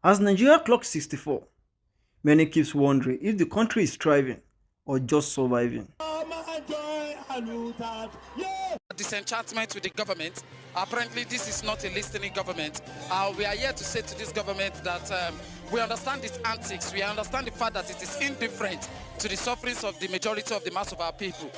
As Nigeria clocks 64, many keeps wondering if the country is thriving or just surviving. Disenchantment with the government. Apparently, this is not a listening government. We are here to say to this government that we understand its antics. We understand the fact that it is indifferent to the sufferings of the majority of the mass of our people.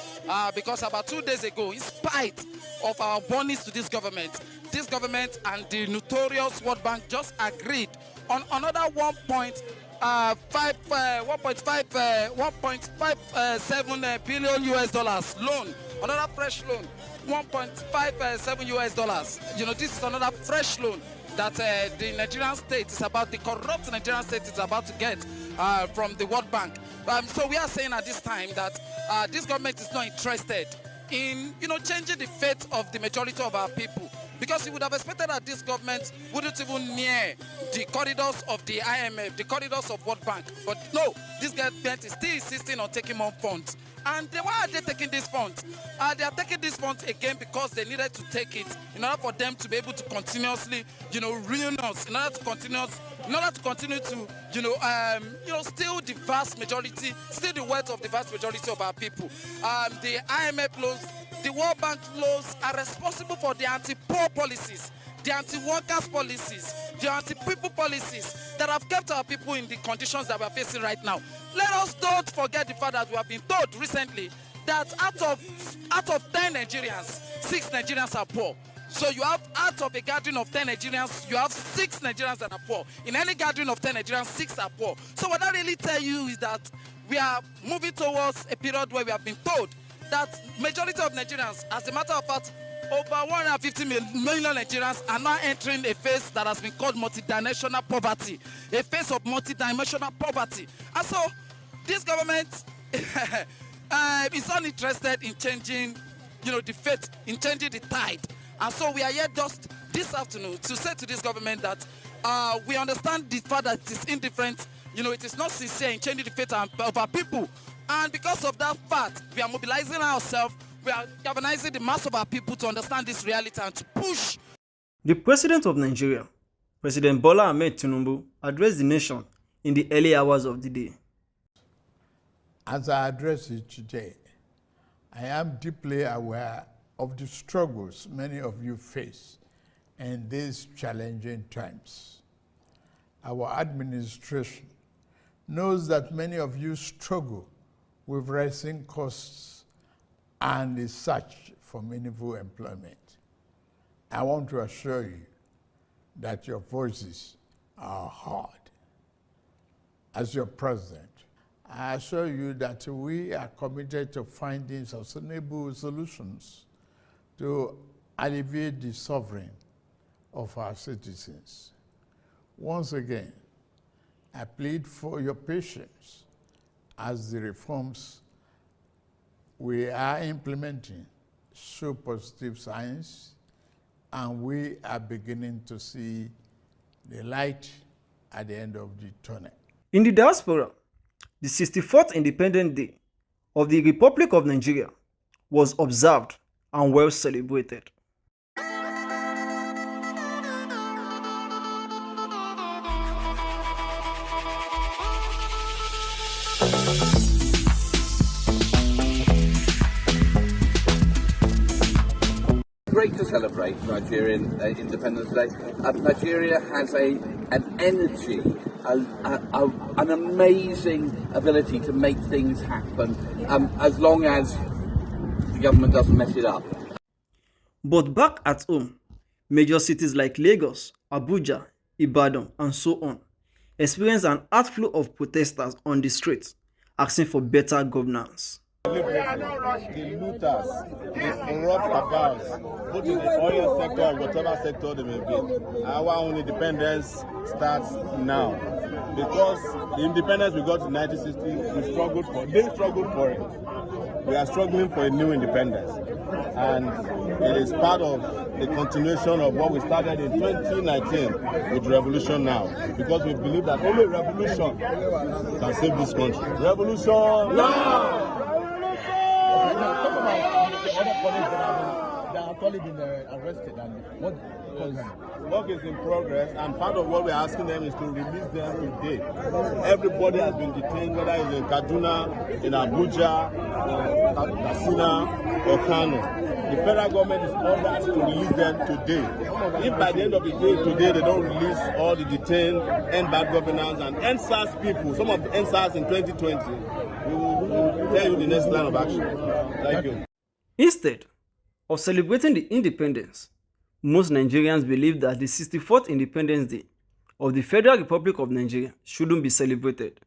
Because about 2 days ago, in spite of our warnings to this government and the notorious World Bank just agreed on another 1.57 billion US dollars loan, another fresh loan, 1.57 US dollars. You know, this is another fresh loan that the Nigerian state is about, the corrupt Nigerian state is about to get from the World Bank. So we are saying at this time that this government is not interested in, changing the fate of the majority of our people. Because you would have expected that this government wouldn't even near the corridors of the IMF, the corridors of World Bank. But no, this government is still insisting on taking more funds. And why are they taking these funds? They are taking these funds again because they needed to take it in order for them to be able to continuously, ruin us, in order to continue to, steal the vast majority, steal the wealth of the vast majority of our people. The IMF loans, the World Bank loans are responsible for the anti-poor policies, the anti-workers policies, the anti-people policies that have kept our people in the conditions that we are facing right now. Let us don't forget the fact that we have been told recently that out of 10 Nigerians, 6 Nigerians are poor. So you have, out of a gathering of 10 Nigerians, you have 6 Nigerians that are poor. In any gathering of 10 Nigerians, 6 are poor. So what that really tell you is that we are moving towards a period where we have been told that majority of Nigerians, as a matter of fact, over 150 million Nigerians are now entering a phase that has been called multidimensional poverty, a phase of multidimensional poverty. And so this government is uninterested in changing, the fate, in changing the tide. And so we are here just this afternoon to say to this government that we understand the fact that it is indifferent, it is not sincere in changing the fate of our people. And because of that fact, we are mobilizing ourselves, we are galvanizing the mass of our people to understand this reality and to push. The President of Nigeria, President Bola Ahmed Tinubu, addressed the nation in the early hours of the day. As I address it today, I am deeply aware of the struggles many of you face in these challenging times. Our administration knows that many of you struggle with rising costs and the search for meaningful employment. I want to assure you that your voices are heard. As your president, I assure you that we are committed to finding sustainable solutions to alleviate the suffering of our citizens. Once again, I plead for your patience as the reforms we are implementing show positive signs, and we are beginning to see the light at the end of the tunnel. In the diaspora, the 64th Independent Day of the Republic of Nigeria was observed and well celebrated. Great to celebrate Nigerian Independence Day. Nigeria has an energy, an amazing ability to make things happen, as long as the government doesn't mess it up. But back at home, major cities like Lagos, Abuja, Ibadan, and so on experienced an outflow of protesters on the streets asking for better governance. The looters, the corrupt cabals, both in the oil sector and whatever sector they may be. Our own independence starts now. Because the independence we got in 1960, they struggled for it. We are struggling for a new independence. And it is part of the continuation of what we started in 2019 with Revolution Now. Because we believe that only revolution can save this country. Revolution now! colleagues that have actually been arrested, and what cause them? Work is in progress, and part of what we're asking them is to release them today. Everybody has been detained, whether it's in Kaduna, in Abuja, Katsina, or Kano. The federal government is ordered to release them today. If by the end of the day today they don't release all the detained, end bad governance, and end SARS people, some of the end SARS in 2020, we will tell you the next line of action. Thank you. Instead of celebrating the independence, most Nigerians believe that the 64th Independence Day of the Federal Republic of Nigeria shouldn't be celebrated,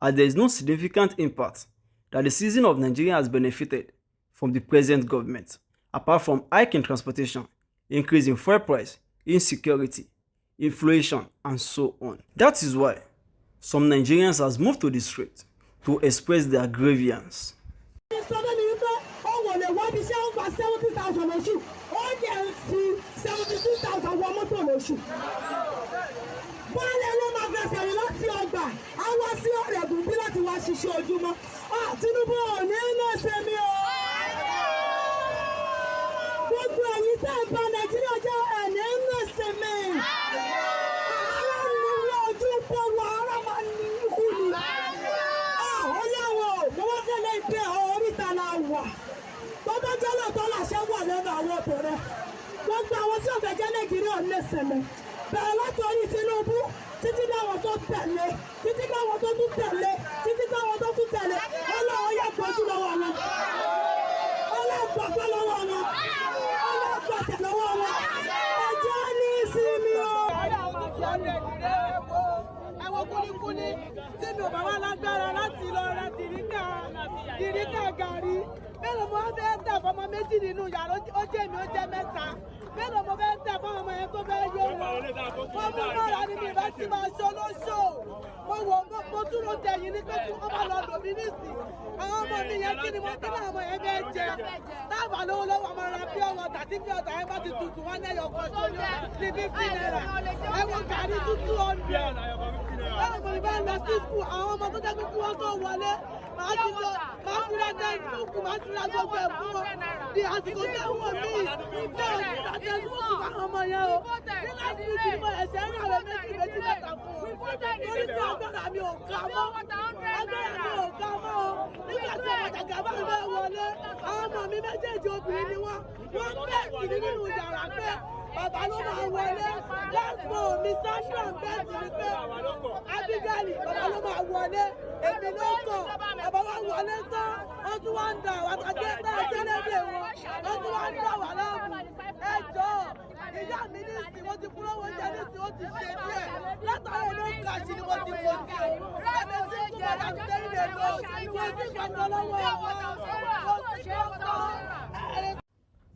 as there is no significant impact that the citizen of Nigeria has benefited from the present government, apart from hike in transportation, increase in fuel price, insecurity, inflation, and so on. That is why some Nigerians has moved to the street to express their grievance.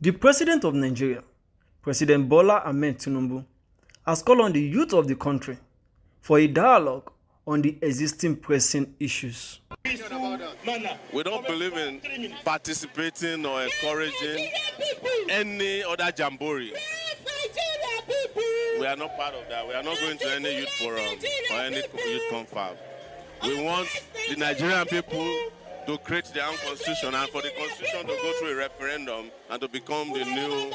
The President of Nigeria, President Bola Ahmed Tinubu, has called on the youth of the country for a dialogue on the existing pressing issues. We don't believe in participating or encouraging any other jamboree. We are not part of that. We are not going to any youth forum or any youth confab. We want the Nigerian people to create their own constitution, and for the constitution to go through a referendum and to become the new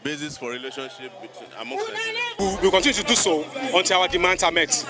basis for relationship amongst Nigerians. We will continue to do so until our demands are met.